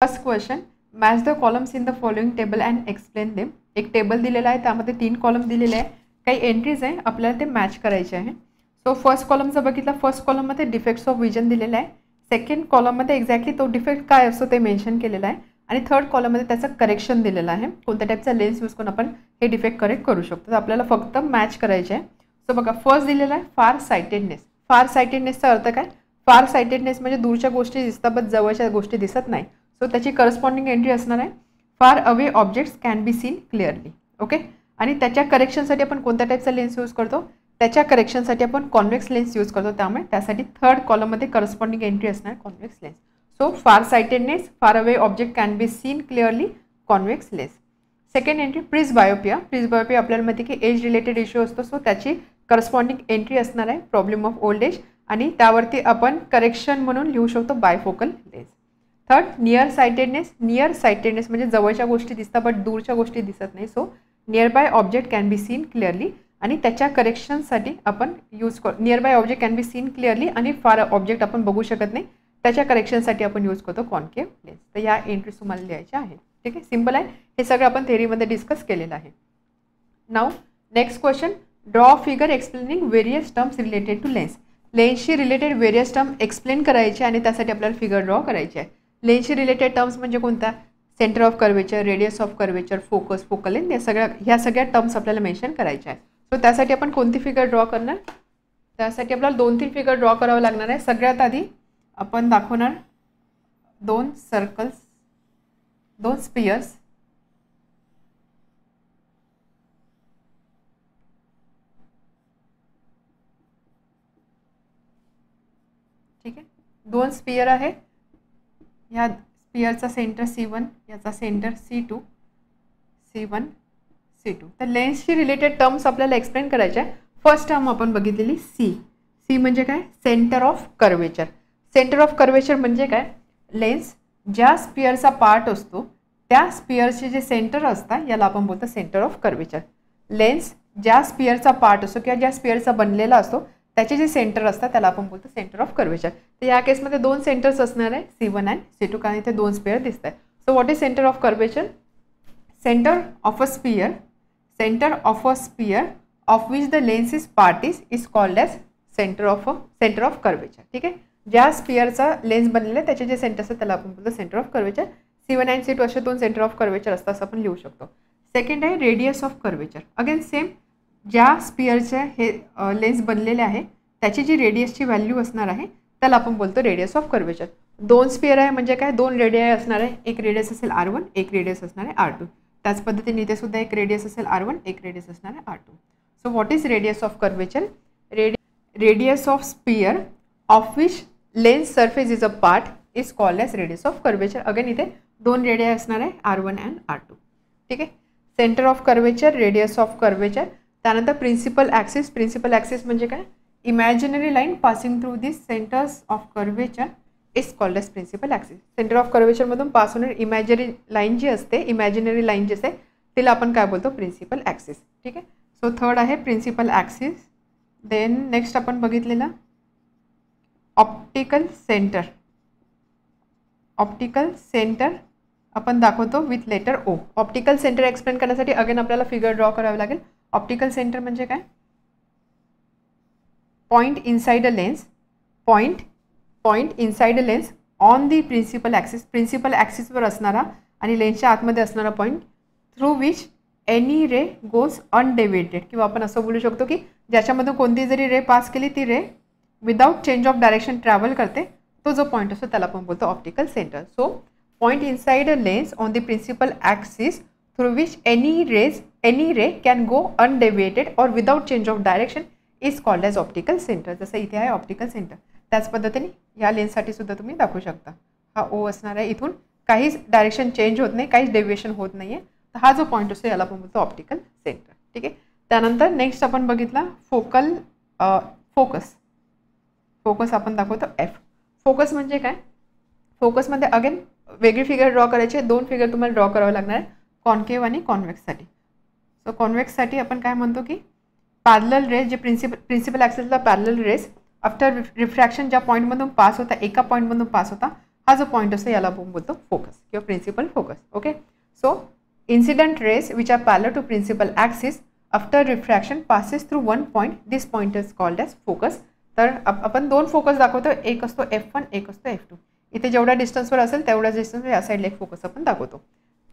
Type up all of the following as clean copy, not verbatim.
First question, match the columns in the following table and explain them. एक table दिलेला आहे, त्यामध्ये 3 column दिलेले आहे, काही एंट्रीज आहे, आपल्याला ते मॅच करायचे आहे. सो फर्स्ट कॉलम जर बघितला, फर्स्ट कॉलममध्ये डिफेक्ट्स ऑफ विजन दिलेला आहे, सेकंड कॉलममध्ये एक्झॅक्टली तो डिफेक्ट काय असतो ते मेन्शन केलेलं आहे, आणि थर्ड कॉलममध्ये त्याचं करेक्शन दिलेलं आहे, कोणत्या टाईपचा लेन्स यूज करून आपण हे डिफेक्ट करेक्ट करू शकतो. तर आपल्याला फक्त मॅच करायचे आहे. सो बघा, फर्स्ट दिलेला आहे फार सायटेडनेस. फार सायटेडनेसचा अर्थ काय? फार सायटेडनेस म्हणजे दूरच्या गोष्टी दिसतात पण जवळच्या गोष्टी दिसत नाही. सो त्याची करस्पॉन्डिंग एंट्री असणार आहे far away objects can be seen clearly. Okay. आणि त्याच्या करेक्शनसाठी आपण कोणत्या टाईपचा लेन्स यूज करतो? त्याच्या करेक्शनसाठी आपण कॉन्व्हेक्स लेन्स यूज करतो. त्यामुळे त्यासाठी थर्ड कॉलममध्ये करस्पॉन्डिंग एंट्री असणार convex lens. So far sightedness, far away object can be seen clearly, convex lens. Second entry presbyopia. Presbyopia आपल्याला माहिती की एज रिलेटेड इश्यू असतो. सो त्याची करस्पॉन्डिंग एंट्री असणार आहे प्रॉब्लेम ऑफ ओल्ड एज, आणि त्यावरती आपण करेक्शन म्हणून लिहू शकतो bifocal lens. Third near sightedness. Near sightedness म्हणजे जवळच्या गोष्टी दिसतात बट दूरच्या गोष्टी दिसत नाही. So nearby object can be seen clearly, आणि त्याच्या करेक्शनसाठी आपण यूज करतो nearby object can be seen clearly, आणि फार ऑब्जेक्ट आपण बघू शकत नाही, त्याच्या करेक्शनसाठी आपण यूज करतो कॉन्केव्ह लेन्स. तर या एंट्रीज तुम्हाला लिहायच्या आहेत. ठीक आहे, सिम्पल आहे. हे सगळं आपण थेअरीमध्ये डिस्कस केलेलं आहे. Now next question, draw figure explaining various terms related to lens. लेन्सशी रिलेटेड व्हेरियस टर्म एक्सप्लेन करायचे आणि त्यासाठी आपल्याला फिगर ड्रॉ करायची आहे. लेन्सशी रिलेटेड टर्म्स म्हणजे कोणता? Centre of curvature, radius of curvature, focus, focal length, ह्या सगळ्या टर्म्स आपल्याला मेन्शन करायच्या आहेत. सो त्यासाठी आपण कोणती फिगर ड्रॉ करणार? त्यासाठी आपल्याला 2-3 फिगर ड्रॉ करावं लागणार आहे. सगळ्यात आधी आपण दाखवणार 2 सर्कल्स, 2 स्पियर्स. ठीक आहे, 2 स्पियर आहे. या स्पियरचा सेंटर C1, याचा सेंटर C2, C1, C2. तर लेन्सशी रिलेटेड टर्म्स आपल्याला एक्सप्लेन करायचे आहे. फर्स्ट टर्म आपण बघितलेली C. C म्हणजे काय? Centre of curvature. Centre of curvature म्हणजे काय? लेन्स ज्या स्पियरचा पार्ट असतो त्या स्पियरचे जे सेंटर असतात याला आपण बोलतो सेंटर ऑफ कर्वेचर. लेन्स ज्या स्पियरचा पार्ट असतो किंवा ज्या स्पियरचा बनलेला असतो त्याचे जे सेंटर असतात त्याला आपण बोलतो सेंटर ऑफ कर्वेचर. तर या केसमध्ये 2 सेंटर्स असणार आहे, C1 अँड C2, कारण इथे 2 स्पियर दिसत आहेत. So what is centre of curvature? Centre of a sphere, centre of a sphere of which the lens is part is called as centre of curvature. ठीक आहे, ज्या स्पियरचा lens बनलेला आहे त्याचे जे सेंटर असतात त्याला आपण बोलतो centre of curvature. C1 and C2 असे 2 सेंटर ऑफ कर्वेचर असतात असं आपण लिहू शकतो. सेकंड आहे radius of curvature. Again same, ज्या स्पियरचे हे लेन्स बनलेले आहे त्याची जी रेडियसची व्हॅल्यू असणार आहे त्याला आपण बोलतो रेडियस ऑफ कर्वेचर. 2 स्पियर आहे म्हणजे काय? 2 रेडियाय असणार आहे. एक रेडियस असेल R1, एक रेडियस असणार आहे R2. त्याच पद्धतीने इथे सुद्धा एक रेडियस असेल R1, एक रेडियस असणार आहे R2. So what is radius of curvature? Radius of sphere of which lens surface is a part is called as radius of curvature. Again इथे 2 रेडियाय असणार आहे R1 अँड R2. ठीक आहे, centre of curvature, radius of curvature. त्यानंतर principal axis. Principal axis म्हणजे काय? Imaginary line passing through this centres of curvature is called as principal axis. Centre of कर्वेचरमधून pass होणारी इमॅजिनरी लाईन जी असते, imaginary line जी असते तिला आपण काय बोलतो? Principal axis. ठीक आहे, सो थर्ड आहे प्रिन्सिपल ॲक्सिस. देन नेक्स्ट आपण बघितलेला ऑप्टिकल सेंटर. ऑप्टिकल सेंटर आपण दाखवतो with letter O. Optical centre explain करण्यासाठी अगेन आपल्याला फिगर ड्रॉ करावी लागेल. ऑप्टिकल सेंटर म्हणजे काय? Point inside a lens, point inside a lens on the principal axis. Principal ॲक्सिसवर असणारा आणि लेन्सच्या आतमध्ये असणारा point through which any ray goes undeviated, किंवा आपण असं बोलू शकतो की ज्याच्यामधून कोणती जरी रे पास केली ती ray without change of direction travel करते, तो जो पॉईंट असतो त्याला आपण बोलतो optical centre. So point inside a lens on the principal axis through which any ray can go undeviated और without change of direction is called as optical centre. जसं इथे आहे ऑप्टिकल सेंटर, त्याच पद्धतीने या लेन्ससाठी सुद्धा तुम्ही दाखवू शकता. हा O असणार आहे, इथून काहीच डायरेक्शन चेंज होत नाही, काहीच डेव्हिएशन होत नाही आहे. तर हा जो पॉईंट असतो याला आपण बोलतो ऑप्टिकल सेंटर. ठीक आहे, त्यानंतर नेक्स्ट आपण बघितला फोकस. फोकस आपण दाखवतो F. फोकस म्हणजे काय? फोकसमध्ये अगेन वेगळी फिगर ड्रॉ करायची आहे. 2 फिगर तुम्हाला ड्रॉ करावं लागणार आहे, कॉन्केव्ह आणि कॉन्व्हेक्ससाठी. सो कॉन्व्हेक्ससाठी आपण काय म्हणतो की पॅरलल रेज, जे प्रिन्सिपल ॲक्सिसला पॅरलल रेज आफ्टर रिफ्रॅक्शन ज्या पॉईंटमधून पास होता, एका पॉईंटमधून पास होता, हा जो पॉईंट असतो याला आपण बोलतो फोकस किंवा principal focus. Okay, so incident rays which are parallel to principal axis after refraction passes through one point, this point is called as focus. तर आपण दोन फोकस दाखवतो, एक असतो F1 एक असतो F2. इथे जेवढ्या डिस्टन्सवर असेल तेवढ्याच डिस्टन्सवर या साईडला एक फोकस आपण दाखवतो.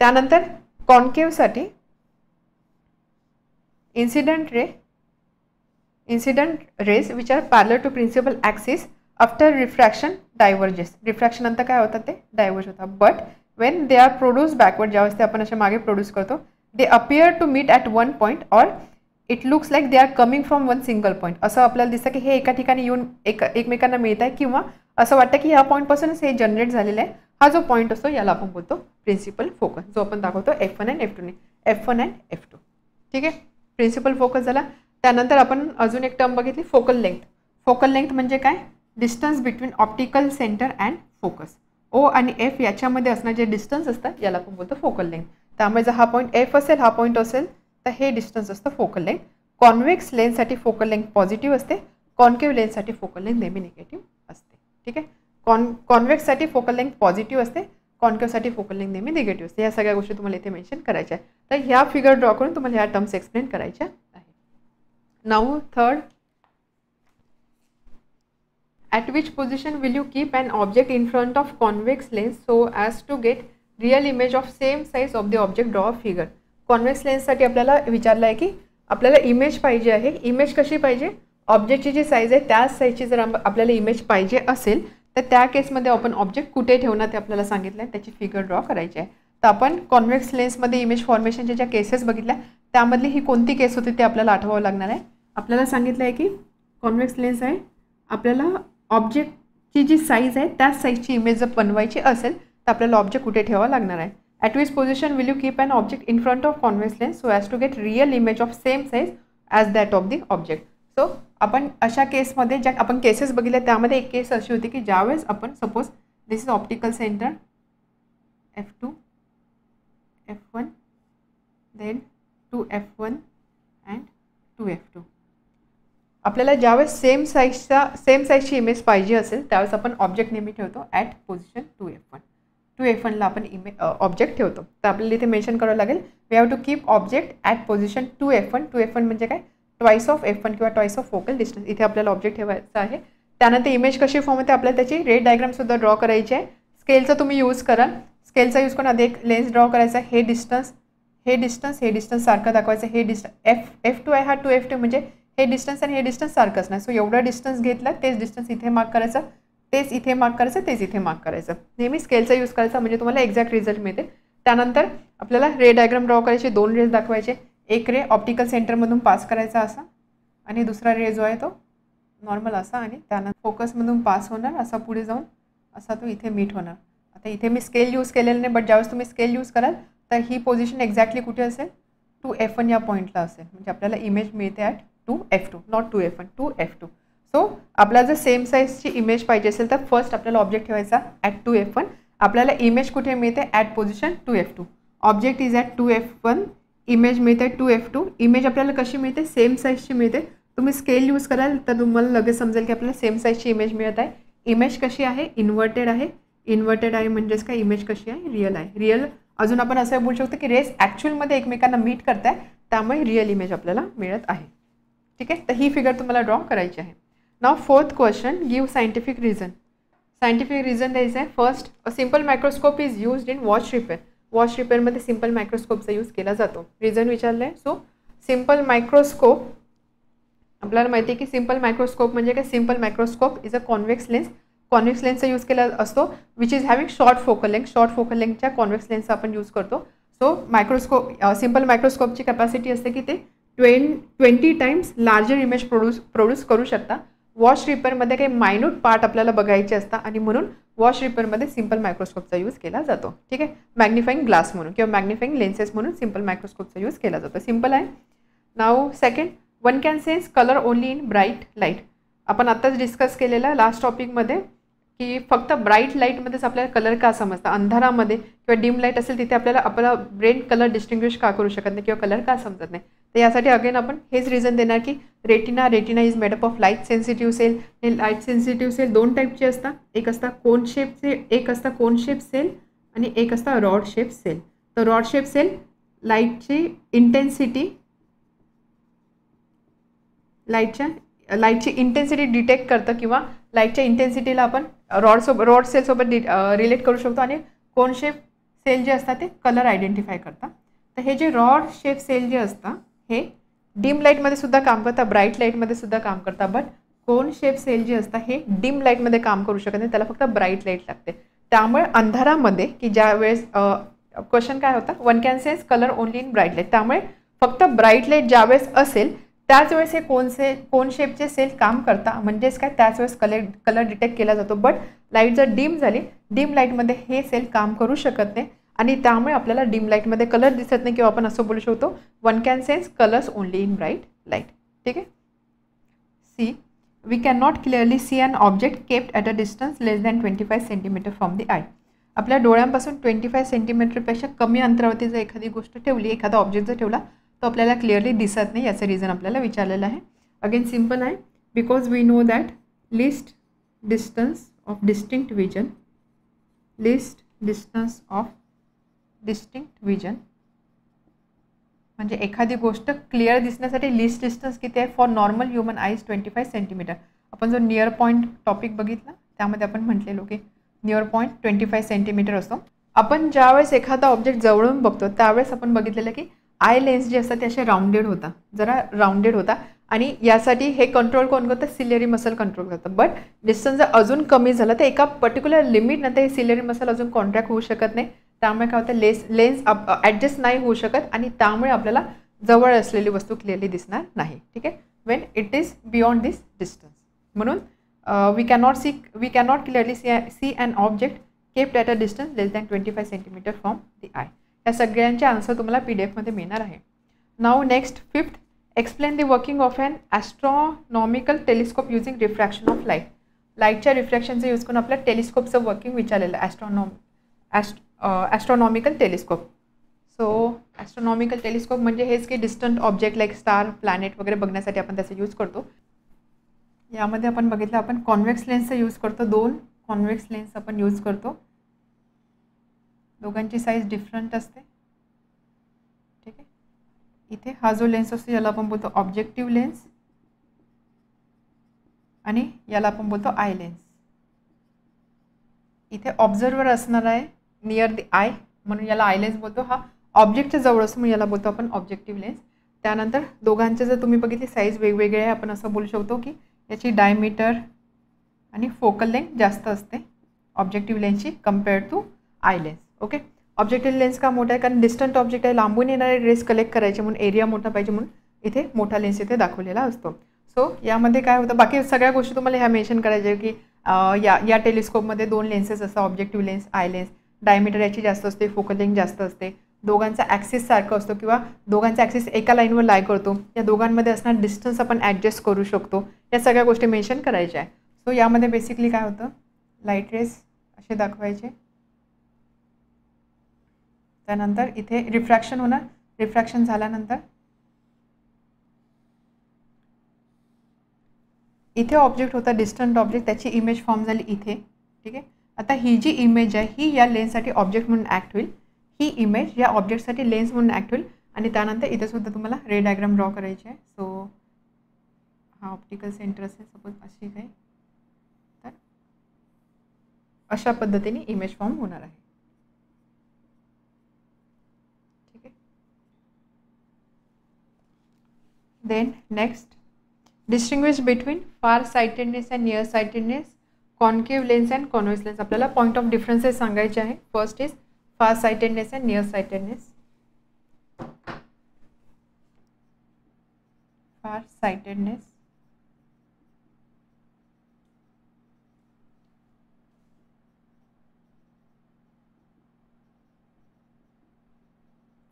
त्यानंतर कॉन्केव्हसाठी incident rays which are parallel to principal axis after refraction diverges. Refraction नंतर काय होतं ते डायव्हर्ज होतात. But when they are produce backward, ज्यावेळेस ते आपण अशा मागे प्रोड्यूस करतो, they appear to meet at one point or it looks like they are coming from one single point. असं आपल्याला दिसतं की हे एका ठिकाणी येऊन एकमेकांना मिळत आहे, किंवा असं वाटतं की ह्या पॉईंटपासूनच हे जनरेट झालेलं आहे. हा जो पॉईंट असतो याला आपण बोलतो प्रिन्सिपल फोकस, जो आपण दाखवतो F1 अँड F2 ने, F1 अँड F2. ठीक आहे, प्रिन्सिपल फोकस झाला. त्यानंतर आपण अजून एक टर्म बघितली, फोकल लेंथ. फोकल लेंथ म्हणजे काय? Distance between optical centre and focus. O आणि F याच्यामध्ये असणारे जे डिस्टन्स असतात याला आपण बोलतो फोकल लेंथ. त्यामुळे जर हा पॉईंट F असेल, हा पॉईंट असेल, तर हे डिस्टन्स असतं फोकल लेंथ. कॉन्व्हेक्स लेन्ससाठी फोकल लेंथ पॉझिटिव्ह असते, कॉन्केव्ह लेन्ससाठी फोकल लेंथ नेहमी निगेटिव्ह असते. ठीक आहे, कॉन्व्हेक्ससाठी फोकल लेंथ पॉझिटिव्ह असते, कॉन्केव्हसाठी फोकल लेंथ नेहमी निगेटिव्ह असते. या सगळ्या गोष्टी तुम्हाला इथे मेन्शन करायच्या आहे. तर ह्या फिगर ड्रॉ करून तुम्हाला ह्या टर्म्स एक्सप्लेन करायच्या आहे. Now third, at which position will you keep an object in front of convex lens so as to get real image of same size of the object? Draw a figure. Convex लेन्ससाठी आपल्याला विचारलं आहे की आपल्याला image पाहिजे आहे. Image कशी पाहिजे? ऑब्जेक्टची जी साईज आहे त्याच साईजची जर आपल्याला इमेज पाहिजे असेल तर त्या केसमध्ये आपण ऑब्जेक्ट कुठे ठेवणार ते आपल्याला सांगितलं आहे, त्याची फिगर ड्रॉ करायची आहे. तर आपण कॉन्व्हेक्स लेन्समध्ये इमेज फॉर्मेशनच्या ज्या केसेस बघितल्या त्यामधली ही कोणती केस होती ते आपल्याला आठवावं लागणार आहे. आपल्याला सांगितलं आहे की कॉन्व्हेक्स लेन्स आहे, आपल्याला ऑब्जेक्टची जी साईज आहे त्याच साईजची इमेज जर बनवायची असेल तर आपल्याला ऑब्जेक्ट कुठे ठेवावं लागणार आहे. At which position will you keep an object in front of convex lens so as to get real image of same size as that of the object. So आपण अशा केसमध्ये ज्या आपण केसेस बघितल्या त्यामध्ये एक केस अशी होती की ज्यावेळेस आपण suppose this is optical centre F2 F1 then 2F1 and 2F2. आपल्याला ज्यावेळेस सेम साईजची इमेज पाहिजे असेल त्यावेळेस आपण ऑब्जेक्ट नेहमी ठेवतो ॲट पोझिशन 2F1. 2F1ला आपण ऑब्जेक्ट ठेवतो. तर आपल्याला इथे मेन्शन करावं लागेल we have to keep object at position 2F1. 2F1 म्हणजे काय? ट्वाईस ऑफ F1 किंवा ट्वाईस ऑफ फोकल डिस्टन्स. इथे आपल्याला ऑब्जेक्ट ठेवायचं आहे. त्यानंतर इमेज कशी फॉर्म होते आपल्याला त्याची रे डायग्रामसुद्धा ड्रॉ करायची आहे. स्केलचा तुम्ही यूज कराल. स्केलचा यूज करून आधी एक लेन्स ड्रॉ करायचा. हे डिस्टन्स सारखं दाखवायचं. हे F2 आहे, हा 2F2 म्हणजे हे डिस्टन्स आणि हे डिस्टन्स सारखंच नाही. सो एवढं डिस्टन्स घेतलं तेच डिस्टन्स इथे मार्क करायचं, तेच इथे मार्क करायचं, तेच इथे मार्क करायचं. नेहमी स्केलचा यूज करायचा म्हणजे तुम्हाला एक्झॅक्ट रिझल्ट मिळते. त्यानंतर आपल्याला रे डायग्राम ड्रॉ करायचे. 2 रेज दाखवायचे. एक रे ऑप्टिकल सेंटरमधून पास करायचा असा आणि दुसरा रे जो आहे तो नॉर्मल असा आणि त्यानंतर फोकसमधून पास होणार असा पुढे जाऊन असा तो इथे मीट होणार. आता इथे मी स्केल यूज केलेलं नाही बट ज्यावेळेस तुम्ही स्केल यूज कराल तर ही पोझिशन एक्झॅक्टली कुठे असेल? 2F1 या पॉईंटला असेल. म्हणजे आपल्याला इमेज मिळते at 2F2 not 2F1 2F2. So आपल्याला जर सेम साईजची इमेज पाहिजे असेल तर फर्स्ट आपल्याला ऑब्जेक्ट ठेवायचा ॲट 2F1. आपल्याला इमेज कुठे मिळते? At position 2F2. Object is at 2F1, image मिळते 2F2. इमेज आपल्याला कशी मिळते? सेम साईजची मिळते. तुम्ही स्केल यूज कराल तर तुम्हाला लगेच समजेल की आपल्याला सेम साईजची इमेज मिळत आहे. इमेज कशी आहे? इन्व्हर्टेड आहे. इन्व्हर्टेड आहे म्हणजेच काय? इमेज कशी आहे? रिअल आहे. रिअल अजून आपण असं बोलू शकतो की रेस ॲक्च्युअलमध्ये एकमेकांना मीट करत आहे त्यामुळे रिअल इमेज आपल्याला मिळत आहे. ठीक आहे, तर ही फिगर तुम्हाला ड्रॉ करायची आहे. Now fourth question, give scientific reason. Scientific reason द्यायचं आहे. First, a simple microscope is used in watch repair. Watch रिपेअरमध्ये सिम्पल मायक्रोस्कोपचा यूज केला जातो. रिझन विचारलं आहे. सो सिम्पल मायक्रोस्कोप आपल्याला माहिती आहे की सिम्पल मायक्रोस्कोप म्हणजे काय? Simple microscope is a convex lens. Convex लेन्सचा यूज केला असतो which is having short focal length. Short focal लेंथच्या कॉन्व्हेक्स लेन्सचा आपण यूज करतो. सो मायक्रोस्कोप सिम्पल मायक्रोस्कोपची कॅपॅसिटी असते की ते 20 टाइम्स लार्जर इमेज प्रोड्यूस करू शकता. वॉश रिपेअरमध्ये काही मायन्यूट पार्ट आपल्याला बघायचे असतात आणि म्हणून वॉश रिपेअरमध्ये सिम्पल मायक्रोस्कोपचा यूज केला जातो. ठीक आहे, मॅग्निफाईंग ग्लास म्हणून किंवा मॅग्निफाईंग लेन्सेस म्हणून सिम्पल मायक्रोस्कोपचा यूज केला जातो. सिम्पल आहे. Now second, one can sense colour only in bright light. आपण आत्ताच डिस्कस केलेला लास्ट टॉपिकमध्ये की फक्त ब्राईट लाईटमध्येच आपल्याला कलर का समजतं. अंधारामध्ये किंवा डिम लाईट असेल तिथे आपल्याला आपला ब्रेन कलर डिस्टिंग्विश का करू शकत नाही किंवा कलर का समजत नाही. तर यासाठी अगेन आपण हेच रिझन देणार की retina is made up of light sensitive cell. हे लाईट सेन्सिटिव्ह सेल दोन टाईपचे असतात. एक असता कोन शेप सेल आणि एक असता रॉड शेप सेल. तर रॉड शेप सेल लाईटची इंटेन्सिटी डिटेक्ट करतं किंवा लाईटच्या इंटेन्सिटीला आपण रॉड सेलसोबत रिलेट करू शकतो. आणि कोन शेप सेल जे असतात ते कलर आयडेंटिफाय करतात. तर हे जे रॉड शेप सेल जे असतात हे डिम लाईटमध्ये सुद्धा काम करतात, ब्राईट लाईटमध्ये सुद्धा काम करतात. बट कोन शेप सेल जे असतात हे डिम लाईटमध्ये काम करू शकत नाही, त्याला फक्त ब्राईट लाईट लागते. त्यामुळे अंधारामध्ये की ज्या वेळेस क्वेश्चन काय होता, one can sense colour only in bright light. त्यामुळे फक्त ब्राईट लाईट ज्यावेळेस असेल त्याच वेळेस हे कोन शेपचे सेल काम करतात. म्हणजेच काय, त्याच वेळेस कलर डिटेक्ट केला जातो. बट लाईट जर डिम झाली, डिम लाईटमध्ये हे सेल काम करू शकत नाही आणि त्यामुळे आपल्याला डिम लाईटमध्ये कलर दिसत नाही किंवा आपण असं बोलू शकतो one can sense colours only in bright light. ठीक आहे. See, we can not clearly see an object kept at a distance less than 25 centimetre from the eye. आपल्या डोळ्यांपासून 25 सेंटीमीटरपेक्षा कमी अंतरावरती जर एखादी गोष्ट ठेवली, एखादा ऑब्जेक्ट जर ठेवला तो आपल्याला क्लिअरली दिसत नाही. याचं रिझन आपल्याला विचारलेलं आहे. अगेन सिम्पल आहे, because we know that least distance of distinct vision म्हणजे एखादी गोष्ट क्लिअर दिसण्यासाठी लिस्ट डिस्टन्स किती आहे for normal human eyes 25 centimetre. आपण जो नियर पॉईंट टॉपिक बघितला त्यामध्ये आपण म्हटलेलो की नियर पॉईंट 25 सेंटीमीटर असतो. आपण ज्यावेळेस एखादा ऑब्जेक्ट जवळून बघतो त्यावेळेस आपण बघितलेलं की आय लेन्स जे असतात ते असे राऊंडेड होता आणि यासाठी हे कंट्रोल कोण करतं, सिलिअरी मसल कंट्रोल करतं. बट डिस्टन्स जर अजून कमी झालं तर एका पर्टिक्युलर लिमिट नंतर हे सिलिअरी मसल अजून कॉन्ट्रॅक्ट होऊ शकत नाही. त्यामुळे काय होतं, लेन्स ॲडजस्ट नाही होऊ शकत आणि त्यामुळे आपल्याला जवळ असलेली वस्तू क्लिअरली दिसणार नाही. ठीक आहे, when it is beyond this distance. म्हणून we cannot clearly see an object kept at a distance less than 25 centimetre from the eye. या सगळ्यांचे आन्सर तुम्हाला PDF मध्ये मिळणार आहे. Now next 5th, explain the working of an astronomical telescope using refraction of light. लाईटच्या रिफ्रॅक्शनचा use करून आपल्या टेलिस्कोपचं वर्किंग विचारलेलं astronomical telescope. So astronomical telescope म्हणजे हेच की distant object like star, planet वगैरे बघण्यासाठी आपण त्याचा यूज करतो. यामध्ये आपण बघितलं आपण कॉन्व्हेक्स लेन्सचा यूज करतो. 2 कॉन्व्हेक्स लेन्स आपण यूज करतो. दोघांची साईज डिफरंट असते. ठीक आहे. इथे हा जो लेन्स असतो याला आपण बोलतो ऑब्जेक्टिव्ह लेन्स आणि याला आपण बोलतो आय लेन्स. इथे ऑब्झर्वर असणार आहे नियर दी आय म्हणून याला आय लेन्स बोलतो. हा ऑब्जेक्टच्या जवळ असतो म्हणून याला बोलतो आपण ऑब्जेक्टिव्ह लेन्स. त्यानंतर दोघांचे जर तुम्ही बघितली साईज वेगवेगळे आहे, आपण असं बोलू शकतो की याची डायमीटर आणि फोकल लेंथ जास्त असते ऑब्जेक्टिव्ह लेन्सची compare to eye lens. Okay, objective lens का मोठा आहे कारण डिस्टंट ऑब्जेक्ट आहे, लांबून येणारे रेस कलेक्ट करायचे म्हणून एरिया मोठा पाहिजे म्हणून इथे मोठा लेन्स इथे दाखवलेला असतो. सो यामध्ये काय होतं, बाकी सगळ्या गोष्टी तुम्हाला ह्या मेन्शन करायच्या की या टेलिस्कोपमध्ये 2 लेन्सेस असतात, objective lens, eye lens. Diameter याची जास्त असते, फोकल लेंथ जास्त असते, दोघांचा ॲक्सिस सारखं असतो किंवा दोघांचा ॲक्सिस एका लाईनवर लाय करतो, या दोघांमध्ये असणार डिस्टन्स आपण ॲडजस्ट करू शकतो. या सगळ्या गोष्टी मेन्शन करायच्या आहे. सो यामध्ये बेसिकली काय होतं, लाईट रेस असे दाखवायचे. त्यानंतर इथे रिफ्रॅक्शन होणार, रिफ्रॅक्शन झाल्यानंतर इथे ऑब्जेक्ट होता डिस्टंट ऑब्जेक्ट, त्याची इमेज फॉर्म झाली इथे. ठीक आहे, आता ही जी इमेज आहे ही या लेन्ससाठी ऑब्जेक्ट म्हणून ॲक्ट होईल, ही इमेज या ऑब्जेक्टसाठी लेन्स म्हणून ॲक्ट होईल. आणि त्यानंतर इथे सुद्धा तुम्हाला रे डायग्राम ड्रॉ करायची आहे. सो हा ऑप्टिकल सेंटर असेल सपोज अशी काही, तर अशा पद्धतीने इमेज फॉर्म होणार आहे. ठीक आहे. Then next, distinguish between far sightedness and near sightedness, concave lens and convex lens. आपल्याला पॉईंट ऑफ डिफरन्सेस सांगायचे आहे. First is far sightedness and near sightedness. Far sightedness,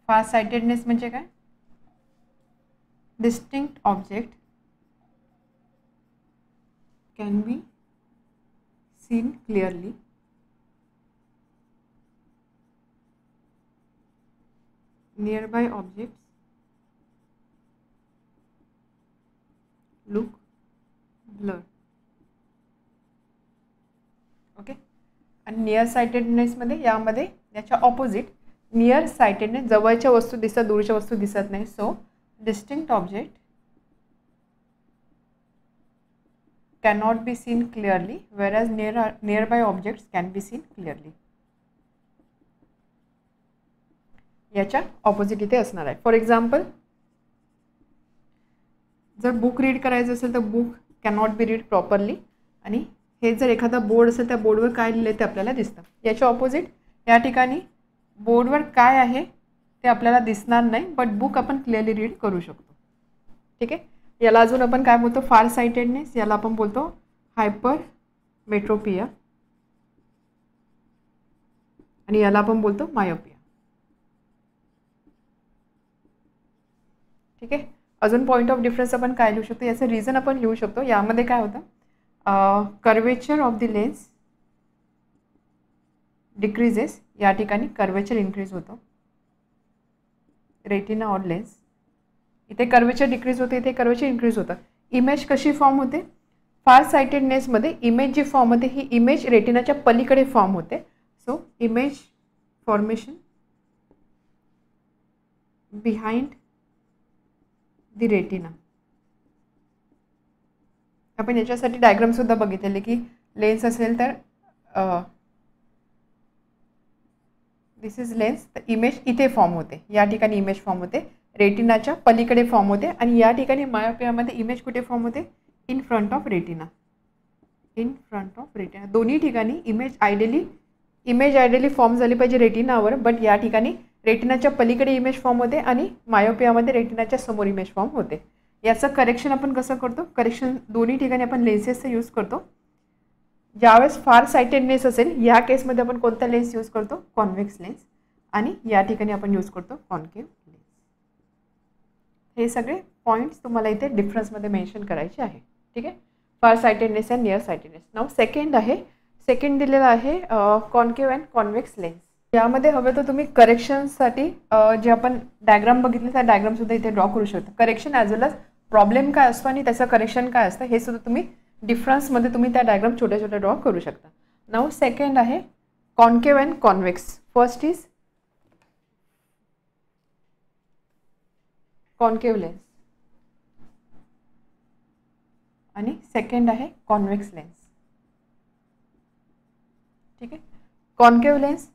far sightedness म्हणजे काय, distinct object can be seen clearly nearby objects blur. Okay. आणि near सायटेडनेसमध्ये यामध्ये याच्या opposite, near sightedness जवळच्या वस्तू दिसतात, दूरच्या वस्तू दिसत नाही. So distinct object cannot be seen clearly, whereas nearby objects can be seen clearly. याच्या ऑपोजिट इथे असणार आहे. फॉर एक्झाम्पल, जर बुक रीड करायचं असेल तर book cannot be read properly. आणि हे जर एखादा बोर्ड असेल त्या बोर्डवर काय लिहिलं ते आपल्याला दिसतं. याच्या ऑपोजिट या ठिकाणी बोर्डवर काय आहे ते आपल्याला दिसणार नाही, बट बुक आपण क्लिअरली रीड करू शकतो. ठीक आहे. याला अजून आपण काय बोलतो, फार सायटेडनेस. याला आपण बोलतो हायपर मेट्रोपिया. आणि याला आपण बोलतो मायोपिया. ठीक आहे. अजून पॉईंट ऑफ डिफरन्स आपण काय लिहू शकतो, याचं रिझन आपण लिहू शकतो. यामध्ये काय होतं, curvature of the lens decreases. या ठिकाणी कर्वेचर इन्क्रीज होतो. रेटिना ऑर लेन्स, इथे कर्वेचर डिक्रीज होते, इथे कर्वेचर इन्क्रीज होतं. इमेज कशी फॉर्म होते, फार सायटेडनेसमध्ये इमेज जी फॉर्म होते ही इमेज रेटिनाच्या पलीकडे फॉर्म होते. So image formation behind the retina. आपण याच्यासाठी डायग्रामसुद्धा बघितलेले की लेन्स असेल तर दिस इज लेन्स, तर इमेज इथे फॉर्म होते, या ठिकाणी इमेज फॉर्म होते, रेटिनाच्या पलीकडे फॉर्म होते. आणि या ठिकाणी मायोपियामध्ये इमेज कुठे फॉर्म होते, in front of retina. In front of retina दोन्ही ठिकाणी इमेज आयडियली फॉर्म झाली पाहिजे रेटिनावर, बट या ठिकाणी रेटिनाच्या पलीकडे इमेज फॉर्म होते आणि मायोपियामध्ये रेटिनाच्या समोर इमेज फॉर्म होते. याचं करेक्शन आपण कसं करतो, करेक्शन दोन्ही ठिकाणी आपण लेन्सेसचा यूज करतो. ज्यावेळेस फार सायटेडनेस असेल या केसमध्ये आपण कोणता लेन्स यूज करतो, कॉन्व्हेक्स लेन्स. आणि या ठिकाणी आपण यूज करतो कॉन्केव्ह लेन्स. हे सगळे पॉईंट्स तुम्हाला इथे डिफरन्समध्ये मेन्शन करायचे आहे. ठीक आहे. फार sightedness and near sightedness. Now second दिलेला आहे कॉन्केव्ह अँड कॉन्व्हेक्स लेन्स. यामध्ये हवे तर तुम्ही करेक्शनसाठी जे आपण डायग्राम बघितले त्या डायग्रामसुद्धा इथे ड्रॉ करू शकता. करेक्शन ॲज वेल एज प्रॉब्लेम काय असतो आणि त्याचं करेक्शन काय असतं हे सुद्धा तुम्ही डिफरन्समध्ये तुम्ही त्या डायग्राम छोट्या ड्रॉ करू शकता. नाव सेकंड आहे concave and convex. First is concave lens आणि सेकंड आहे कॉन्व्हेक्स लेन्स. ठीक आहे. कॉन्केव्ह लेन्स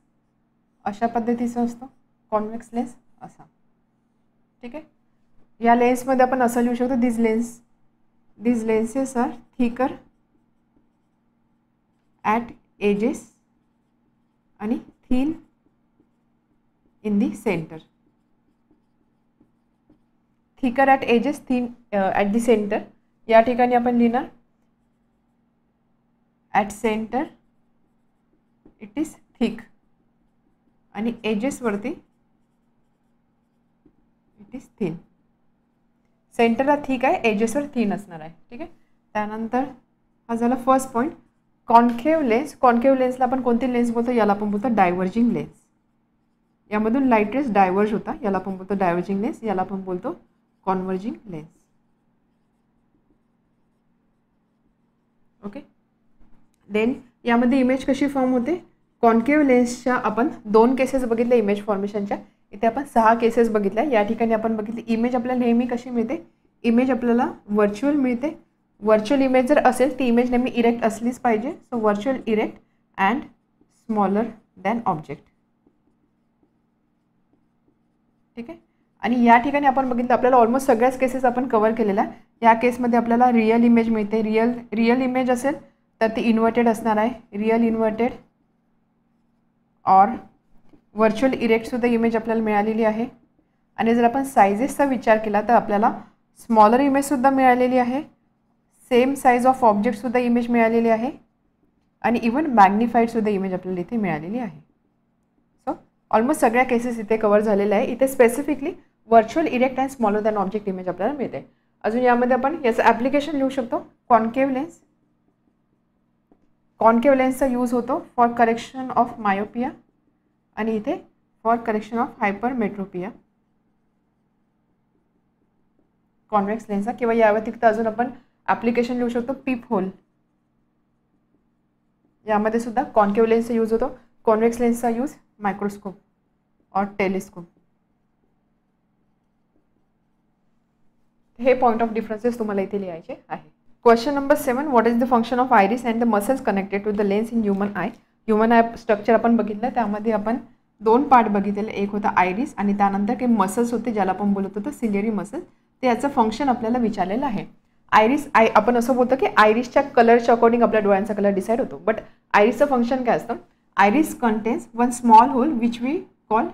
अशा पद्धतीचा असतो, कॉन्व्हेक्स लेन्स असा. ठीक आहे. या लेन्समध्ये आपण असं लिहू शकतो, these lenses are thicker at edges आणि thin in the center. thicker at edges, thin at the center. या ठिकाणी आपण लिहिणार at center it is thick आणि edges वरती it is thin. सेंटरला थिक आहे, एजेसवर थिन असणार आहे. ठीक आहे. त्यानंतर हा झाला फर्स्ट पॉईंट. कॉन्केव्ह लेन्सला आपण कोणती लेन्स बोलतो, याला आपण बोलतो डायव्हर्जिंग लेन्स. यामधून लाईट रेज डायव्हर्ज होता, याला आपण बोलतो डायव्हर्जिंग लेन्स. याला आपण बोलतो कॉन्व्हर्जिंग लेन्स. ओके. देन यामध्ये इमेज कशी फॉर्म होते, कॉन्केव्ह लेन्सच्या आपण 2 केसेस बघितल्या इमेज फॉर्मेशनच्या. इथे आपण 6 केसेस बघितल्या. या ठिकाणी आपण बघितली इमेज आपल्याला नेहमी कशी मिळते, इमेज आपल्याला व्हर्च्युअल मिळते. व्हर्च्युअल इमेज जर असेल ती इमेज नेहमी इरेक्ट असलीच पाहिजे. So virtual erect and smaller than object. ठीक आहे. आणि या ठिकाणी आपण बघितलं आपल्याला ऑलमोस्ट सगळ्याच केसेस आपण कव्हर केलेल्या. या केसमध्ये आपल्याला रिअल इमेज मिळते. रिअल इमेज असेल तर ती इन्व्हर्टेड असणार आहे, रिअल इन्व्हर्टेड. और व्हर्च्युअल इरेक्टसुद्धा इमेज आपल्याला मिळालेली आहे. आणि जर आपण सायझेसचा विचार केला तर आपल्याला स्मॉलर इमेजसुद्धा मिळालेली आहे, सेम साईज ऑफ ऑब्जेक्टसुद्धा इमेज मिळालेली आहे आणि इवन मॅग्निफाईडसुद्धा इमेज आपल्याला इथे मिळालेली आहे. सो ऑलमोस्ट सगळ्या केसेस इथे कव्हर झालेल्या आहे. इथे specifically virtual erect and smaller than object image आपल्याला मिळते. अजून यामध्ये आपण याचं ॲप्लिकेशन लिहू शकतो. कॉन्केव्ह लेन्सचा यूज होतो फॉर करेक्शन ऑफ मायोपिया आणि इथे फॉर करेक्शन ऑफ हायपरमेट्रोपिया. कॉन्व्हेक्स लेन्सचा किंवा या व्यतिरिक्त अजून आपण ॲप्लिकेशन लिहू शकतो पीप होल. यामध्ये सुद्धा कॉन्केव्ह लेन्सचा यूज होतो. कॉन्व्हेक्स लेन्सचा यूज मायक्रोस्कोप और टेलिस्कोप. हे पॉइंट ऑफ डिफरन्सेस तुम्हाला इथे लिहायचे आहे. Question number 7, what is the function of iris and the muscles connected to the lens in human eye. Human eye structure आपण बघितलं, त्यामध्ये आपण 2 पार्ट बघितलेले. एक होता आयरिस आणि त्यानंतर काही मसल्स होते ज्याला आपण बोलत होतो सिलियरी मसल. ते याचं फंक्शन आपल्याला विचारलेलं आहे. आपण असं बोलतो की आयरिसच्या कलरच्या अकॉर्डिंग आपल्या डोळ्यांचा कलर डिसाईड होतो. बट आयरिसचं फंक्शन काय असतं? Iris contains one small hole which we call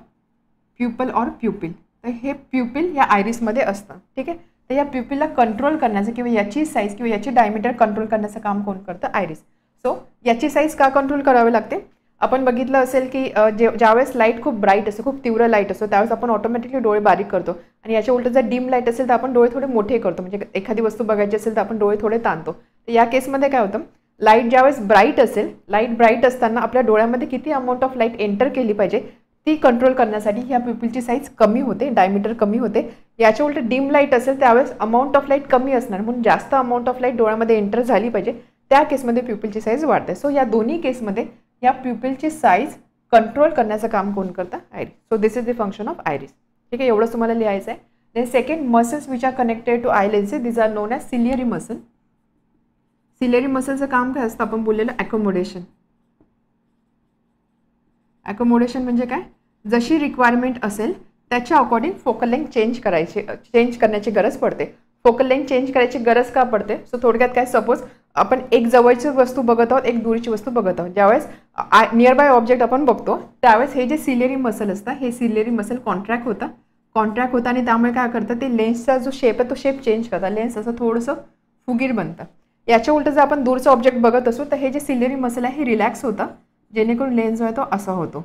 pupal or pupil. तर हे प्युपिल या आयरिसमध्ये असतं. ठीक आहे. तर या प्युपिलला कंट्रोल करण्याचं किंवा याची साईज किंवा याची डायमीटर कंट्रोल करण्याचं काम कोण करतं? आयरिस. सो याची साईज का कंट्रोल करावी लागते? आपण बघितलं असेल की ज्यावेळेस लाईट खूप ब्राईट असतो, खूप तीव्र लाईट असतो, त्यावेळेस आपण ऑटोमॅटिकली डोळे बारीक करतो. आणि याच्या उलट जर डिम लाईट असेल तर आपण डोळे थोडे मोठे करतो. म्हणजे एखादी वस्तू बघायची असेल तर आपण डोळे थोडे ताणतो. तर या केसमध्ये काय होतं? लाईट ज्यावेळेस ब्राईट असेल, लाईट ब्राईट असताना आपल्या डोळ्यामध्ये किती अमाऊंट ऑफ लाईट एंटर केली पाहिजे ती कंट्रोल करण्यासाठी ह्या प्युपिलची साईज कमी होते, डायमीटर कमी होते. याच्या उलट डिम लाईट असेल त्यावेळेस अमाऊंट ऑफ लाईट कमी असणार, म्हणून जास्त अमाऊंट ऑफ लाईट डोळ्यामध्ये एंटर झाली पाहिजे. त्या केसमध्ये प्युपिलची साईज वाढते. सो या दोन्ही केसमध्ये या प्युपिलची साईज कंट्रोल करण्याचं काम कोण करतं? Iris. So this is the function of iris. ठीक आहे, एवढंच तुम्हाला लिहायचं आहे. Then second, muscles which are connected to eye lenses this are known as ciliary muscle. Ciliary मसलचं काम काय असतं? आपण बोललेलं ॲकोमोडेशन. ॲकोमोडेशन म्हणजे काय? जशी रिक्वायरमेंट असेल त्याच्या अकॉर्डिंग फोकल लेंथ चेंज करण्याची गरज पडते. फोकल लेंथ चेंज करायची गरज का पडते? सो थोडक्यात काय, सपोज आपण एक जवळची वस्तू बघत आहोत, एक दूरची वस्तू बघत आहोत. ज्यावेळेस नियर बाय ऑब्जेक्ट आपण बघतो त्यावेळेस हे जे सिलियरी मसल असतं, हे सिलियरी मसल कॉन्ट्रॅक्ट होतं आणि त्यामुळे काय करतं? ते लेन्सचा जो शेप आहे तो शेप चेंज करतात. लेन्स असं थोडंसं फुगीर बनतं. याच्या उलट जर आपण दूरचं ऑब्जेक्ट बघत असू तर हे जे सिलियरी मसल आहे हे रिलॅक्स होतं, जेणेकरून लेन्स जो आहे तो असा होतो.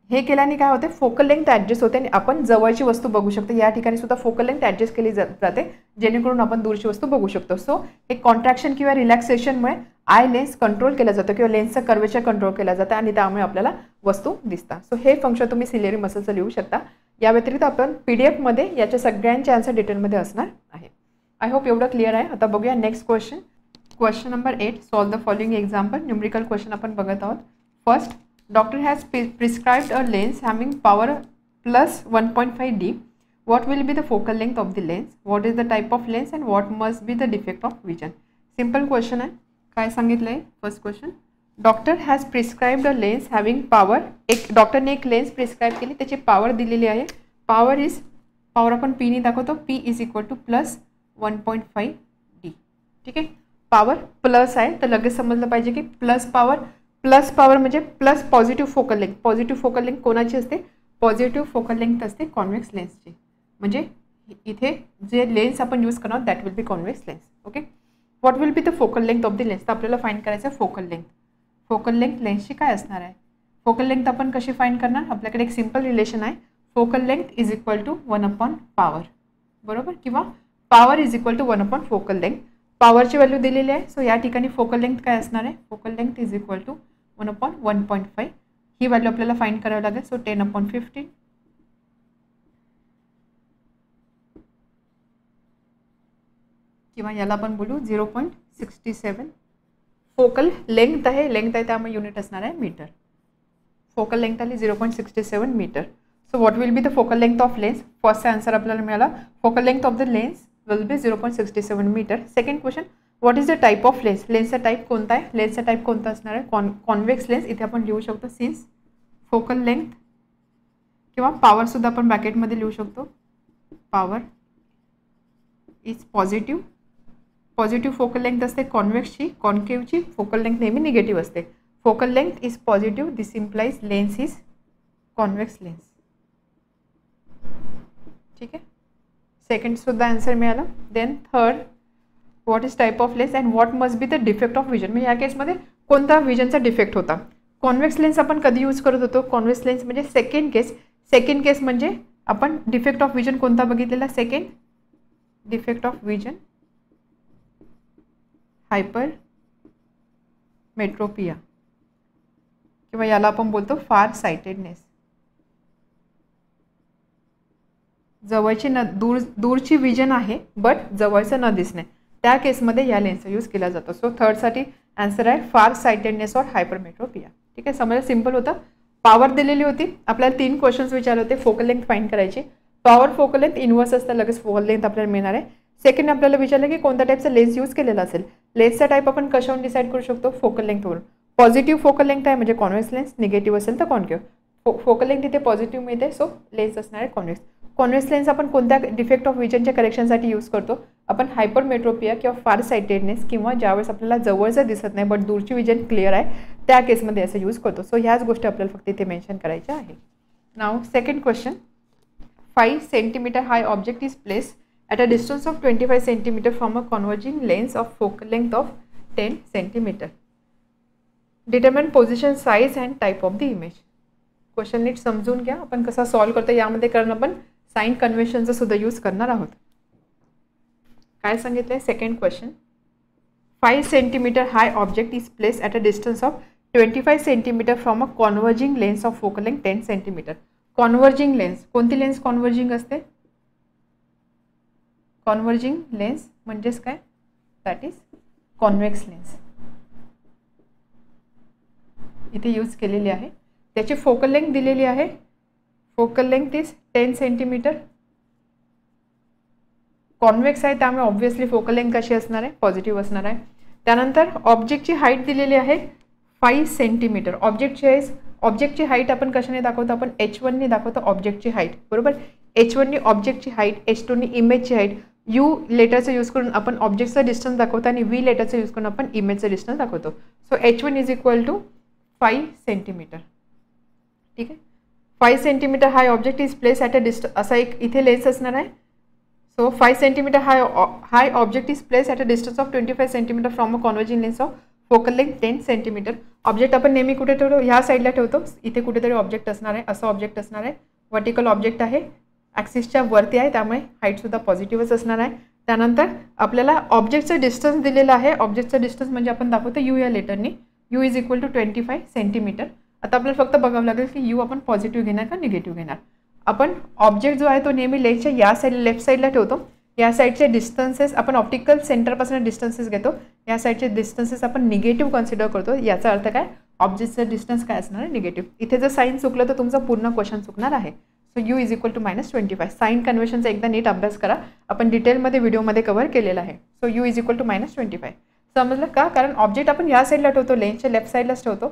हे केल्याने काय होते? फोकल लेंथ ॲडजस्ट होते आणि आपण जवळची वस्तू बघू शकतो. या ठिकाणी सुद्धा फोकल लेंथ ॲडजस्ट केली जाते, जेणेकरून आपण दूरची वस्तू बघू शकतो. सो हे कॉन्ट्रॅक्शन किंवा रिलॅक्सेशनमुळे आय लेन्स कंट्रोल केला जातो किंवा लेन्सचं कर्वेचर कंट्रोल केला जातं आणि त्यामुळे आपल्याला वस्तू दिसतात. सो हे फंक्शन तुम्ही सिलियरी मसलचं लिहू शकता. या व्यतिरिक्त आपण PDF मध्ये याच्या सगळ्यांचे आन्सर डिटेलमध्ये असणार आहे. आय होप एवढं क्लिअर आहे. आता बघूया next question. Question number 8, solve the following example. Numerical question आपण बघत आहोत. First, doctor has prescribed a lens having power plus 1.5 D. What will be the focal length of the lens? What is the type of lens and what must be the defect of vision? Simple question आहे. काय सांगितलं आहे? First question, doctor has prescribed a lens having power. डॉक्टरने एक lens prescribe केली, त्याची power दिलेली आहे. पॉवर आपण P ने दाखवतो. P is equal two plus 1.5 D. ठीक आहे, पॉवर प्लस आहे तर लगेच समजलं पाहिजे की प्लस पॉवर म्हणजे plus positive focal length. Positive focal length कोणाची असते? पॉझिटिव्ह फोकल लेंथ असते कॉन्व्हेक्स लेन्सची. म्हणजे इथे जे लेन्स आपण यूज करणार that will be convex lens. Okay, what will be the focal length of the lens? तर आपल्याला फाइंड करायचं आहे फोकल लेंथ. फोकल लेंथ लेन्सची काय असणार आहे? फोकल लेंथ आपण कशी फाइंड करणार? आपल्याकडे एक सिंपल रिलेशन आहे. Focal length is equal to 1/, बरोबर, किंवा power is equal to 1/, focal length. पॉवरची व्हॅल्यू दिलेली आहे. सो या ठिकाणी फोकल लेंथ काय असणार आहे? Focal length is equal to 1/1.5. ही व्हॅल्यू आपल्याला फाइंड करावी लागेल. सो 10/15 किंवा याला आपण बोलू 0.67. फोकल लेंथ आहे त्यामुळे युनिट असणार आहे मीटर. फोकल लेंथ आली 0.67 metre. So what will be the focal length of lens? फर्स्टचा आन्सर आपल्याला मिळाला. Focal length of the lens will be 0.67 metre. Second question, what is the type of lens? लेन्सचा type कोणता आहे? लेन्सचा type कोणता असणार आहे? Convex lens. इथे आपण लिहू शकतो सिन्स फोकल लेंथ किंवा पॉवरसुद्धा आपण ब्रॅकेटमध्ये लिहू शकतो. Power is positive focal length असते कॉन्व्हेक्सची. कॉन्केव्हची फोकल लेंथ नेहमी निगेटिव्ह असते. Focal length is positive, this implies lens is convex lens. ठीक आहे, सेकंडसुद्धा आन्सर मिळाला. Then third, what is type of lens and what must be the defect of vision? म्हणजे या केसमध्ये कोणता विजनचा डिफेक्ट होता? कॉन्व्हेक्स लेन्स आपण कधी यूज करत होतो? कॉन्व्हेक्स लेन्स म्हणजे सेकंड केस म्हणजे आपण डिफेक्ट ऑफ विजन कोणता बघितलेला? Second, defect of vision hypermetropia किंवा याला आपण बोलतो फार साइटेडनेस. जवळची दूरची विजन आहे बट जवळचं न दिसणे. त्या केसमध्ये या लेन्सचा यूज केला जातो. सो थर्डसाठी आन्सर आहे फार साइटेडनेस और हायपरमेट्रोपिया. ठीक आहे, समजा सिंपल होतं. पॉवर दिलेली होती, आपल्याला 3 क्वेश्चन्स विचारले होते. फोकल लेंथ फाइंड करायची. पॉवर फोकल लेंथ इन्व्हर्स असतं, लगेच फोकल लेंथ आपल्याला मिळणार आहे. सेकंड आपल्याला विचारलं की कोणत्या टाईपचा लेन्स यूज केलेला असेल. लेन्सचा टाईप आपण कशावरून डिसाईड करू शकतो, फोकल लेंथवरून. पॉझिटिव्ह फोकल लेंथ आहे म्हणजे कॉन्व्हेक्स लेन्स, निगेटिव्ह असेल तर कॉन्केव्ह. फोकल लेंथ इथे पॉझिटिव्ह मिळते, सो लेन्स असणार आहे कॉन्व्हेक्स. कॉन्व्हेक्स लेन्स आपण कोणत्या डिफेक्ट ऑफ विजनच्या करेक्शनसाठी यूज करतो, आपण हायपरमेट्रोपिया किंवा फार साइटेडनेस किंवा ज्यावेळेस आपल्याला जवळचं दिसत नाही बट दूरची विजन क्लिअर आहे त्या केसमध्ये असं यूज करतो. सो ह्याच गोष्टी आपल्याला फक्त इथे मेन्शन करायच्या आहे. Now second question. 5 cm high object is placed at a distance of 25 cm from a converging lens of focal length of 10 cm. Determine position, size and type of the image. Question नीट समजून घ्या, आपण कसा solve करतो यामध्ये, कारण आपण sign कन्व्हेन्शनचा सुद्धा यूज करणार आहोत. काय सांगितलंय second question. 5 cm high object is placed at a distance of 25 cm from a converging lens of focal length 10 cm. Converging lens, कोणती लेन्स कॉन्व्हर्जिंग असते, कॉन्व्हर्जिंग लेन्स म्हणजेच काय, दॅट इज कॉन्व्हेक्स लेन्स इथे use केलेली आहे. त्याची focal length दिलेली आहे, focal length is 10 cm. Convex आहे त्यामुळे ऑब्व्हियसली फोकल लेंथ कशी असणार आहे, पॉझिटिव्ह असणार आहे. त्यानंतर ऑब्जेक्टची हाईट दिलेली आहे 5 cm. ऑब्जेक्टची हाईट आपण कशाने दाखवतो, आपण H1 ने दाखवतो ऑब्जेक्टची हाईट, बरोबर. H1 ने ऑब्जेक्टची हाईट, H2 ने इमेजची हाईट. U लेटरचा यूज करून आपण ऑब्जेक्टचा डिस्टन्स दाखवतो आणि V लेटरचा यूज करून आपण इमेजचा डिस्टन्स दाखवतो. So H1 is equal to 5 cm. ठीक आहे, 5 cm high object is place at a distance, असा एक इथे लेन्स असणार आहे. So 5 cm high object is place at a distance of 25 cm from a converging lens of focal length 10 cm. Object आपण नेहमी कुठे ठेवतो, ह्या साईडला ठेवतो, इथे कुठेतरी ऑब्जेक्ट असणार आहे, असं ऑब्जेक्ट असणार आहे. वर्टिकल ऑब्जेक्ट आहे, ॲक्सिसच्या वरती आहे, त्यामुळे हाईटसुद्धा पॉझिटिव्हच असणार आहे. त्यानंतर आपल्याला ऑब्जेक्टचं डिस्टन्स दिलेलं आहे. ऑब्जेक्टचं डिस्टन्स म्हणजे आपण दाखवतो यू या लेटरनी. U is equal to 25 cm. आता आपल्याला फक्त बघावं लागेल की यू आपण पॉझिटिव्ह घेणार का निगेटिव्ह घेणार. आपण ऑब्जेक्ट जो आहे तो नेहमी लेन्सच्या या साईड लेफ्ट साईडला ठेवतो. या साईडचे डिस्टन्सेस आपण ऑप्टिकल सेंटरपासून डिस्टन्सेस घेतो, या साईडचे डिस्टन्सेस आपण निगेटिव्ह कन्सिडर करतो. याचा अर्थ काय, ऑब्जेक्टचं डिस्टन्स काय असणार आहे, निगेटिव्ह. इथे जर साईन चुकलं तर तुमचा पूर्ण क्वेश्चन चुकणार आहे. So u is equal to -25. Sign कन्व्हेन्शनचा एकदा नीट अभ्यास करा, आपण डिटेलमध्ये व्हिडिओमध्ये कव्हर केलेला आहे. So u is equal to -25. समजलं का, कारण ऑब्जेक्ट आपण या साईडला ठेवतो, लेन्सच्या लेफ्ट साईडलाच ठेवतो.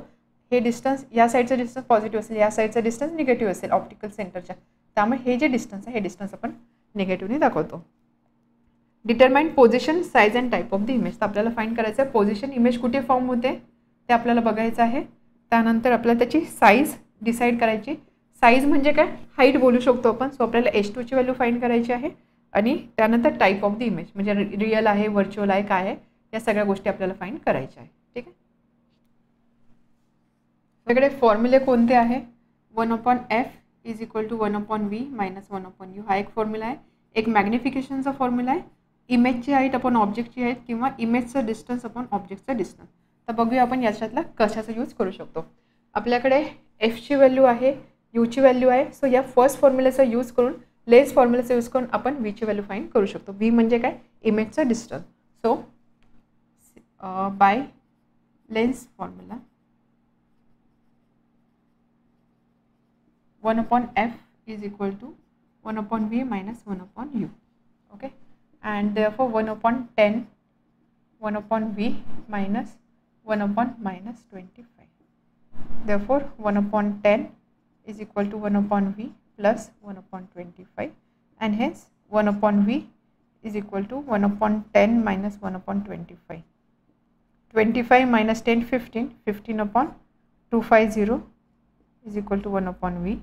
हे डिस्टन्स, या साईडचं डिस्टन्स पॉझिटिव्ह असेल, या साईडचं डिस्टन्स निगेटिव्ह असेल ऑप्टिकल सेंटरच्या, त्यामुळे हे जे डिस्टन्स आहे हे डिस्टन्स आपण निगेटिव्हने दाखवतो. Determine position, size and type of the image. तर आपल्याला फाइंड करायचं आहे पोझिशन, इमेज कुठे फॉर्म होते ते आपल्याला बघायचं आहे. त्यानंतर आपल्याला त्याची साईज डिसाईड करायची. साईज म्हणजे काय, हाईट बोलू शकतो आपण. सो आपल्याला H2 ची व्हॅल्यू फाइंड करायची आहे. आणि त्यानंतर टाईप ऑफ द इमेज म्हणजे रिअल आहे, व्हर्च्युअल आहे, काय आहे, या सगळ्या गोष्टी आपल्याला फाइंड करायच्या आहे. ठीक आहे, आपल्याकडे फॉर्म्युले कोणते आहे, 1/f is equal to 1/v minus 1/u हा एक फॉर्म्युला आहे. एक मॅग्निफिकेशनचा फॉर्म्युला आहे. इमेजची हाईट आपण ऑब्जेक्टची हाईट किंवा इमेजचं डिस्टन्स आपण ऑब्जेक्टचं डिस्टन्स. तर बघूया आपण याच्यातला कशाचा यूज करू शकतो. आपल्याकडे एफची व्हॅल्यू आहे, यूची व्हॅल्यू आहे. सो या फर्स्ट फॉर्म्युलाचा यूज करून, लेन्स फॉर्म्युलाचा यूज करून आपण व्हीची व्हॅल्यू फाइंड करू शकतो. व्ही म्हणजे काय, इमेजचं distance. So by lens formula 1/f is equal to 1/v minus 1/u. Okay, and therefore 1/10 1/v minus 1/-25. Therefore 1/10 is equal to 1/v plus 1/25, and hence 1/v is equal to 1/10 minus 1/25. 25 minus 10 15, 15/250 is equal to 1/v.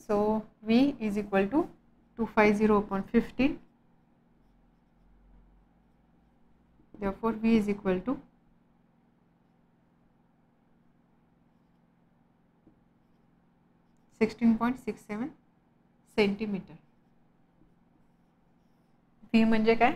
So v is equal to 250/15. Therefore v is equal to 16.67 centimetre. v म्हणजे काय,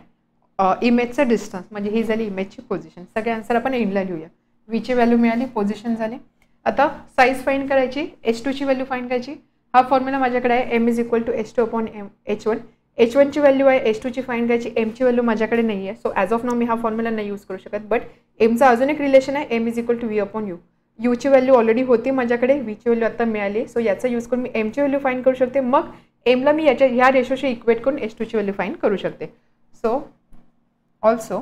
इमेजचं distance म्हणजे ही झाली इमेजची position. सगळे answer आपण एंडला लिहूया. v ची व्हॅल्यू मिळाली, पोझिशन झाली. आता साईज फाइंड करायची, H2 ची व्हॅल्यू फाइंड करायची. हा फॉर्म्युला माझ्याकडे आहे, m is equal to H2/H1. H1ची व्हॅल्यू आहे, H2ची फाईंड करायची, एमची व्हॅल्यू माझ्याकडे नाही आहे. सो ॲज ऑफ नाव मी हा फॉर्म्युला नाही यूज करू शकत. बट एमचा अजून एक रिलेशन आहे, m is equal to v upon u. यूची व्हॅल्यू ऑलरेडी होती माझ्याकडे, व्हीची व्हॅल्यू आता मिळाली. सो याचा यूज करून मी एमची व्हॅल्यू फाईंड करू शकते. मग एमला मी ह्या रेशोशी इक्वेट करून H2ची व्हॅल्यू फाईंड करू शकते. So also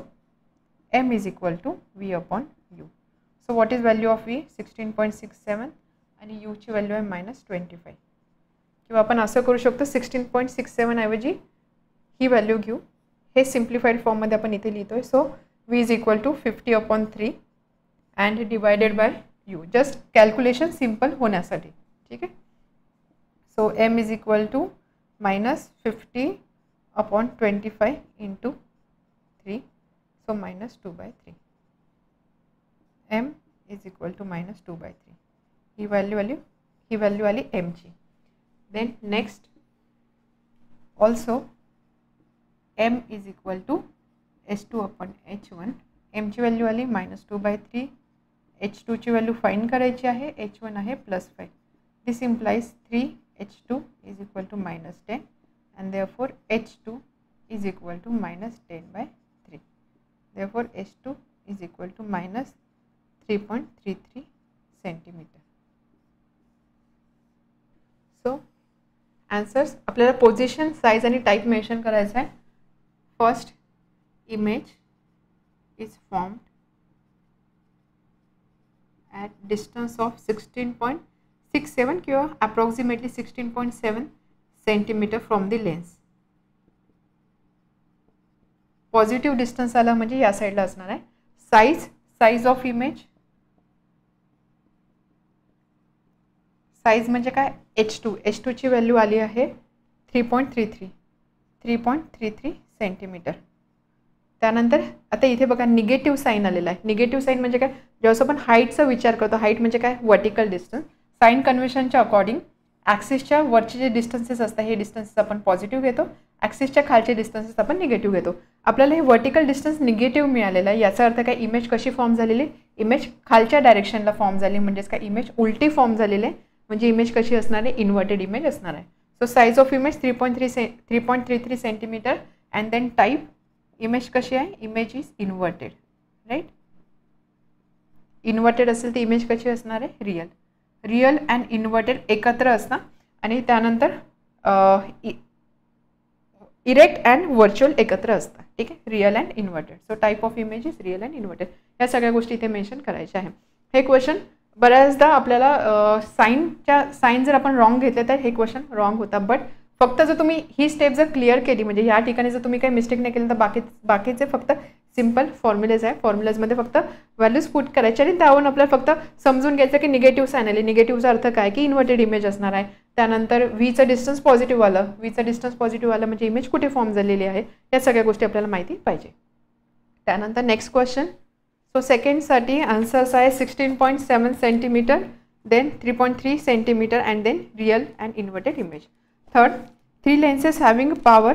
m is equal to v upon u. So what is value of v? 16.67 आणि यूची व्हॅल्यू आहे -25. किंवा आपण असं करू शकतो, 16.67 ऐवजी ही व्हॅल्यू घेऊ. हे सिम्प्लिफाईड फॉर्ममध्ये आपण इथे लिहितोय. So v is equal to 50/3 and divided by u. Just calculation simple होण्यासाठी. ठीक आहे. So m is equal to -50/25 into 3. So -2/3. M is equal to -2/3. ही व्हॅल्यू आली एमची. Then next also m is equal to h2 upon h1. m ची value आली -2/3. h2 ची value find करायची आहे, h1 आहे +5. दिस implies 3h2 is equal to -10 and therefore h2 is equal to -10/3. Therefore h2 is equal to -3.33 centimeter. So answers आपल्याला position, size आणि type mention करायचं आहे. First, image is formed at distance of 16.67 किंवा approximately 16.7 centimetre from the lens. Positive distance आला म्हणजे या साईडला असणार आहे. साइज ऑफ इमेज, साइज म्हणजे काय? H2 ची व्हॅल्यू आली आहे 3.33 सेंटीमीटर. त्यानंतर आता इथे बघा निगेटिव्ह साईन आलेला आहे. निगेटिव्ह साईन म्हणजे काय? जेव्हा आपण हाईटचा विचार करतो, हाईट म्हणजे काय? Vertical distance. साईन कन्व्हेन्शनच्या अकॉर्डिंग ॲक्सिसच्या वरचे जे डिस्टन्सेस असतात हे डिस्टन्सेस आपण पॉझिटिव्ह घेतो, ॲक्सिसच्या खालचे डिस्टन्सेस आपण निगेटिव्ह घेतो. आपल्याला हे व्हर्टिकल डिस्टन्स निगेटिव्ह मिळालेला आहे. याचा अर्थ काय? इमेज कशी फॉर्म झालेली? इमेज खालच्या डायरेक्शनला फॉर्म झाली, म्हणजेच काय? इमेज उलटी फॉर्म झालेली आहे. म्हणजे इमेज कशी असणार आहे? इन्व्हर्टेड इमेज असणार आहे. So size of image 3.33 centimetre and then type image कशी आहे? Image is inverted. Right. Inverted असेल तर इमेज कशी असणार आहे? रिअल अँड इन्व्हर्टेड एकत्र असतात. आणि त्यानंतर इरेक्ट अँड व्हर्च्युअल एकत्र असतात. ठीक आहे. Real and inverted. So type of image is real and inverted. या सगळ्या गोष्टी इथे मेन्शन करायच्या आहे. हे क्वेश्चन बऱ्याचदा आपल्याला साईन जर आपण रॉंग घेतले तर हे क्वेश्चन रॉंग होता. बट फक्त जर तुम्ही ही स्टेप जर क्लिअर केली, म्हणजे या ठिकाणी जर तुम्ही काही मिस्टेक नाही केलं तर बाकीचे फक्त सिम्पल फॉर्म्युलेज आहे. फॉर्म्युलेजमध्ये फक्त व्हॅल्यूज पुट करायचे आणि त्यावरून आपल्याला फक्त समजून घ्यायचं की निगेटिव्ह साईन आली. निगेटिव्हचा अर्थ काय? की इन्व्हर्टेड इमेज असणार आहे. त्यानंतर व्हीचं डिस्टन्स पॉझिटिव्ह आलं. म्हणजे इमेज कुठे फॉर्म झालेली आहे, या सगळ्या गोष्टी आपल्याला माहिती पाहिजे. त्यानंतर नेक्स्ट क्वेश्चन. सो सेकंडसाठी आन्सर्स आहे 16.7 centimetre, then 3.3 centimetre and then real and inverted image. Third, 3 lenses having power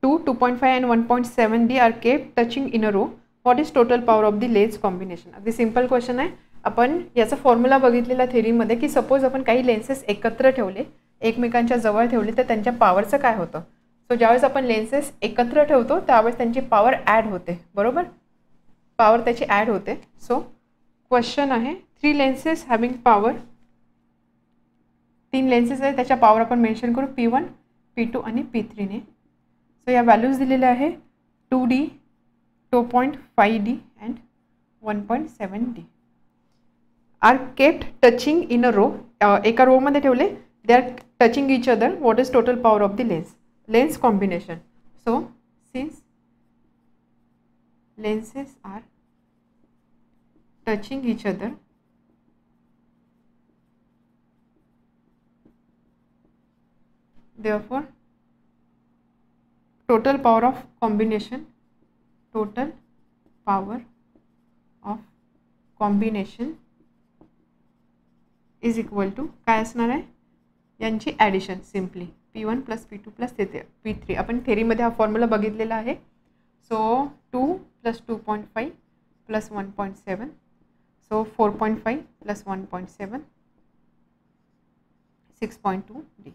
2, 2.5 and 1.7 D are kept touching in a row. What is total power of the lens combination? अगदी simple question आहे. आपण याचा formula बघितलेला थेरीमध्ये की suppose आपण काही lenses एकत्र ठेवले, एकमेकांच्या जवळ ठेवले तर त्यांच्या पॉवरचं काय होतं. सो ज्यावेळेस आपण लेन्सेस एकत्र ठेवतो त्यावेळेस त्यांची पॉवर ॲड होते. बरोबर, पॉवर त्याची ॲड होते. सो क्वेश्चन आहे 3 lenses having power, 3 लेन्सेस आहे त्याच्या पॉवर आपण मेन्शन करू P1, P2 आणि P3 ने. सो या व्हॅल्यूज दिलेल्या आहे 2D, 2.5D and 1.7D. Are kept touching in a row. एका रोमध्ये ठेवले, they are touching each other. What is total power of the lens combination. So since lenses are touching each other, therefore total power of combination is equal to काय असणार आहे? यांची addition simply P1 + P2 + P3. आपण थेरीमध्ये हा formula बघितलेला आहे. So 2 + 2.5 + 1.7, so 4.5 + 1.7, 6.2D.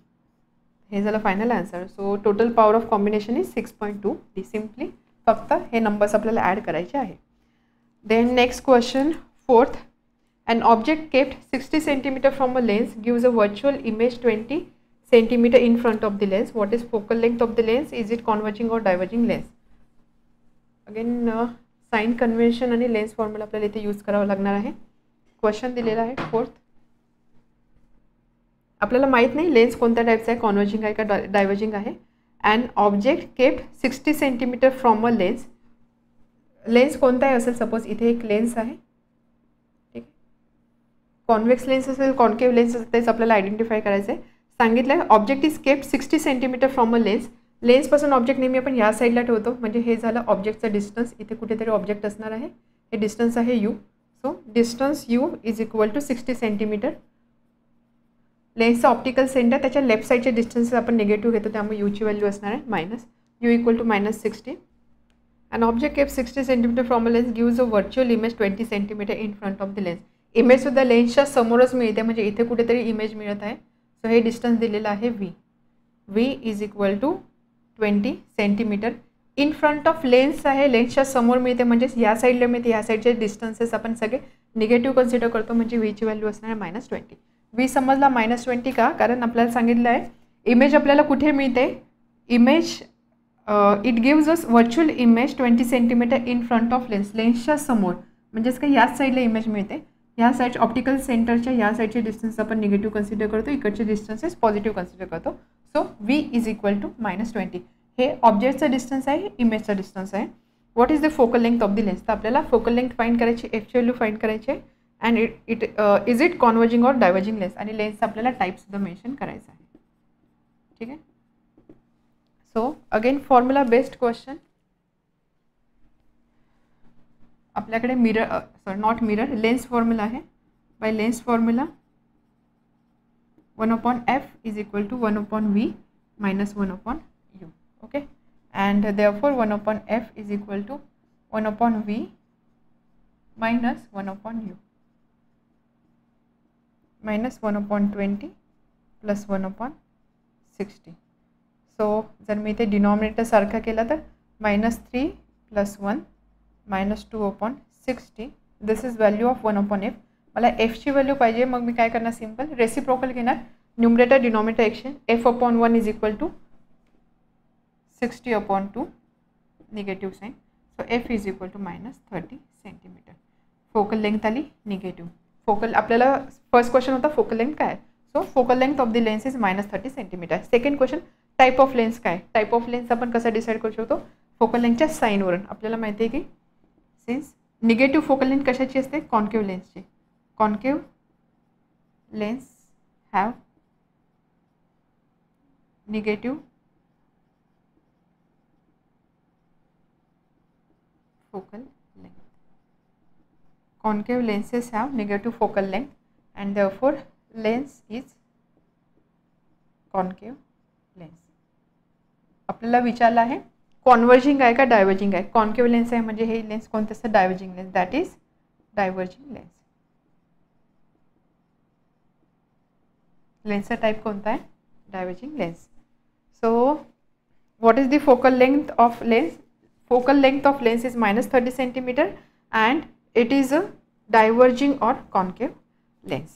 हे झालं final answer. So total power of combination is 6.2. D simply फक्त हे नंबर्स आपल्याला ॲड करायचे आहे. Then next question 4th. An object kept 60 cm from a lens gives a virtual image 20 cm in front of the lens. What is focal length of the lens? Is it converging or diverging lens? Again sign convention आणि lens formula आपल्याला इथे use करावा लागणार आहे. Question दिलेला आहे 4th. आपल्याला माहीत नाही लेन्स कोणत्या टाईपचा आहे, कॉन्वर्जिंग आहे का डायव्हर्जिंग आहे. And object kept 60 cm from a lens. Lens कोणता आहे असेल, सपोज इथे एक लेन्स आहे, कॉन्व्हेक्स लेन्स असेल, कॉन्केव्ह लेन्स असेल, तेच आपल्याला आयडेंटिफाय करायचं आहे. सांगितलं आहे object is kept 60 cm from a lens. लेन्सपासून ऑब्जेक्ट नेहमी आपण या साईडला ठेवतो, म्हणजे हे झालं ऑब्जेक्टचं डिस्टन्स. इथे कुठेतरी ऑब्जेक्ट असणार आहे, हे डिस्टन्स आहे u. So distance u is equal to 60 cm. लेन्सचं ऑप्टिकल सेंटर त्याच्या लेफ्ट साईडचे डिस्टन्सेस आपण निगेटिव्ह घेतो, त्यामुळे यूची व्हॅल्यू असणार आहे minus u equal to -60. And object kept 60 cm from a lens gives a virtual image 20 cm in front of the lens. इमेजसुद्धा लेन्सच्या समोरच मिळते, म्हणजे इथे कुठेतरी इमेज मिळत आहे. सो हे डिस्टन्स दिलेलं आहे v. V is equal to 20 cm. In front of lens आहे, लेन्सच्या समोर मिळते, म्हणजेच या साईडला मिळते. या साईडचे डिस्टन्सेस आपण सगळे निगेटिव्ह कन्सिडर करतो, म्हणजे व्हीची व्हॅल्यू असणार आहे -20. व्ही समजला -20 का? कारण आपल्याला सांगितलं आहे इमेज आपल्याला कुठे मिळते. Image it gives us virtual image 20 cm in front of lens. लेन्सच्या समोर म्हणजेच काय याच साईडला इमेज मिळते. या साईड ऑप्टिकल सेंटरच्या या साईडचे डिस्टन्स आपण निगेटिव्ह कन्सिडर करतो, इकडचे डिस्टन्सेस पॉझिटिव्ह कन्सिडर करतो. So v is equal to -20. हे ऑब्जेक्टचा डिस्टन्स आहे, इमेजचा डिस्टन्स आहे. What is the focal length of the lens? तर आपल्याला फोकल लेंथ फाइंड करायची, एफची व्हॅल्यू फाइंड करायची आहे. And is it converging or diverging lens, आणि लेन्सचा आपल्याला टाईपसुद्धा मेन्शन करायचा आहे. ठीक आहे. So again formula based question. आपल्याकडे नॉट मिरर, लेन्स फॉर्म्युला आहे. By lens formula 1/f is equal to 1/v minus 1/u. Okay, and therefore 1/f is equal to 1/v minus 1/u minus 1/20 plus 1/60. So जर मी इथे denominator सारखा केला तर -3 + 1 -2/60. This is value of 1/f. मला एफची value पाहिजे, मग मी काय करणार, सिंपल रेसिप्रोकल घेणार. Numerator denominator exchange. f/1 is equal to 60/2 negative sign. So f is equal to -30 cm. Focal length आली निगेटिव्ह. फोकल आपल्याला फर्स्ट क्वेश्चन होता फोकल लेंथ काय. So focal length of the lens is -30 cm. Second question type of lens काय. Type of lens आपण कसं decide करू शकतो, focal लेंथच्या साईनवरून. आपल्याला माहिती आहे की सिन्स निगेटिव्ह फोकल लेंथ कशाची असते, कॉन्केव्ह लेन्सची. Concave lens have negative focal length. Concave lenses have negative focal length and therefore lens is concave lens. आपल्याला विचारलं आहे कॉन्वर्जिंग आहे का डायव्हर्जिंग आहे. कॉन्केव्ह लेन्स आहे म्हणजे हे लेन्स कोणतं असतं, diverging lens. That is diverging lens. लेन्सचा टाईप कोणता आहे, diverging lens. So what is the focal length of lens. Focal length of lens is -30 cm and it is a diverging or concave lens.